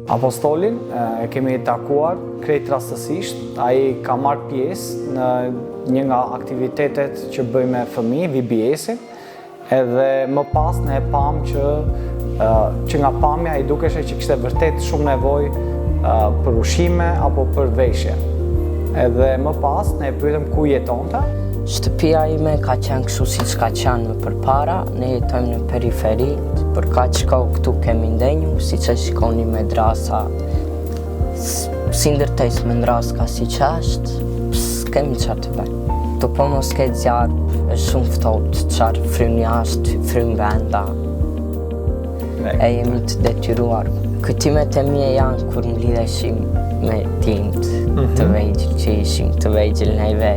Apostolin e kemi takuar krejt rastësisht. Ai ka marrë pjesë në një nga aktivitetet që bëjmë me fëmijë, VBS-in, edhe më pas ne e pam që nga pamja i dukeshe që kishte vërtet shumë nevojë për ushqime apo për veshje. Edhe më pas ne e pyetëm ku jetonte. Shtëpia ime ka qenë kështu siç ka qenë më përpara, ne jetojmë në periferi, për kaq kohë këtu kemi ndenjur, siç e shikoni me drasa, si ndërtesë me ndraska siç është, s'kemi çfarë të bëjmë. Të po mos ketë zjarr, është shumë ftohtë, çfarë frym jashtë, frym brenda. E jemi të detyruar. Këtimet e mia janë kur mlidheshim me timt të vegjël që ishim të vegjël neve.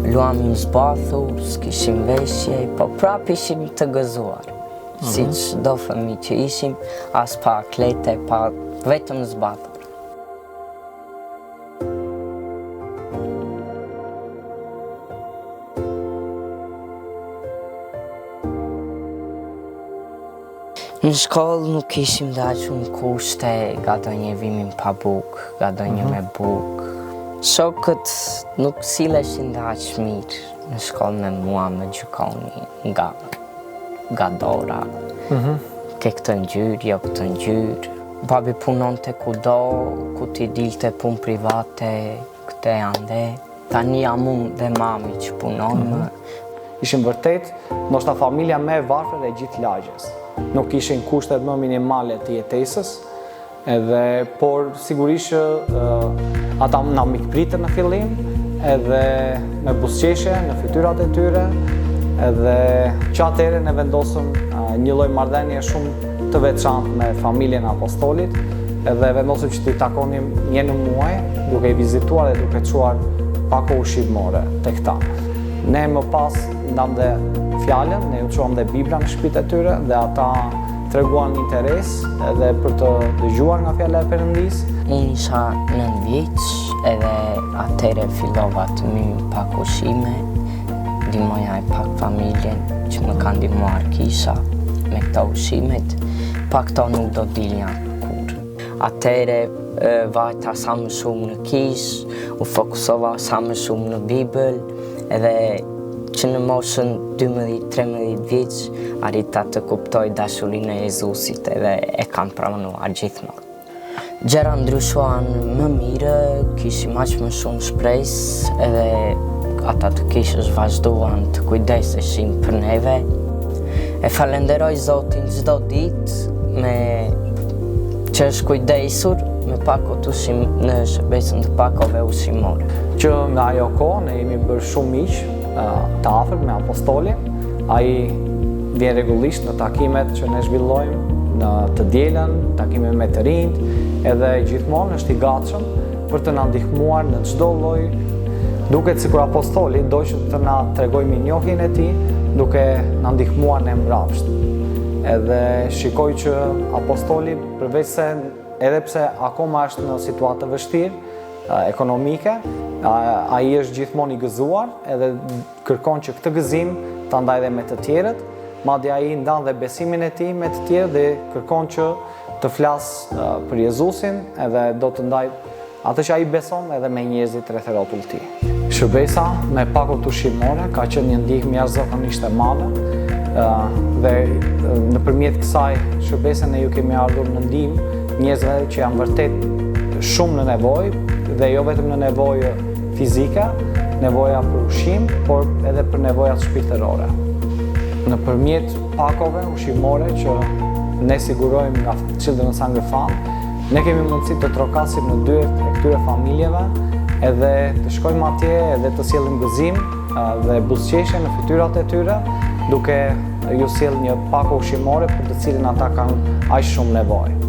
Luam në zbathur, s'kishim veshje, po prap ishim të gëzuar. Si çdo fëmijë që ishim, as pa atlete, pa vetëm zbathur. Në shkollë nuk ishim dhe aq shumë kushte, gadonje vimin pa bukë, gadonje me bukë. Shokët nuk silleshin dhe aq mirë në shkollë me mua, me gjykoni nga dora. Ke këtë ngjyrë, jo këtë ngjyrë. Babi punonte kudo, ku ti dilte punë private, këtë ande. Tani jam unë dhe mami që punon më. Ishim vërtet, ndoshta familja më e varfër e gjithë lagjes. Nuk ishin kushtet më minimale të jetesës, por sigurisht që ata na mikpritën në fillim, edhe me buzëqeshje në fytyrat e tyre, edhe që atëherë ne vendosëm një lloj marrëdhënie shumë të veçantë me familjen e Apostolit, edhe vendosëm që t'i takonim një në muaj, duke i vizituar dhe duke çuar pako ushqimore tek ta. Ne më pas ndam dhe fjallën, ne u çuam dhe Bibla në shtëpitë e tyre dhe ata treguan interes edhe për të dëgjuar nga fjala e Perëndis. Unë isha 9 vjeç edhe atëherë fillova të myj pak ushqime, ndihmoja e pak familjen që më kanë ndihmuar kisha me këto ushqimet, pa këto nuk do dilja kur. Atëherë vajta sa më shumë në kishë, u fokusova sa më shumë në Bibël, edhe që në moshën 12-13 vjeç arrita të kuptoj dashurinë e Jezusit edhe e kam pranuar gjithmonë. Gjëra ndryshuan më mirë, kishim aq më shumë shpresë edhe ata të kishës vazhduan të kujdeseshin për neve. E falenderoj Zotin çdo ditë me që është kujdesur me pakot ushqim në shërbesën të pakove ushqimore. Që nga ajo kohë ne jemi bërë shumë miq të afërt me Apostolin. Ai vjen rregullisht në takimet që ne zhvillojmë në të dielën, takime me të rinjt, edhe gjithmonë është i gatshëm për të na ndihmuar në çdo lloj. Duket sikur Apostoli do që të na tregojë njohjen e tij, duke na ndihmuar në mbrapsht. Edhe shikoj që Apostoli, përveç se edhe pse akoma është në situatë të vështirë ekonomike, ai është gjithmonë i gëzuar edhe kërkon që këtë gëzim ta ndajë me të tjerët, madje ai ndan dhe besimin e tij me të tjerët dhe kërkon që të flas për Jezusin edhe do të ndaj atë që ai beson edhe me njerëzit rreth rrotullt të tij. Shërbesa me pakot ushqimore ka qenë një ndihmë jashtëzakonisht e madhe dhe nëpërmjet kësaj shërbese ne ju kemi ardhur në ndihmë njerëzve që janë vërtet shumë në nevojë dhe jo vetëm në nevojë fizike, nevoja për ushqim, por edhe për nevojat shpirtërore. Nëpërmjet pakove ushqimore që ne sigurojmë nga Children's Hunger Fund, ne kemi mundësi të trokasim në dyert e këtyre familjeve edhe të shkojmë atje edhe të sjellim gëzim dhe buzëqeshje në fytyrat e tyre, duke ju sjellë një pako ushqimore për të cilin ata kanë aq shumë nevojë.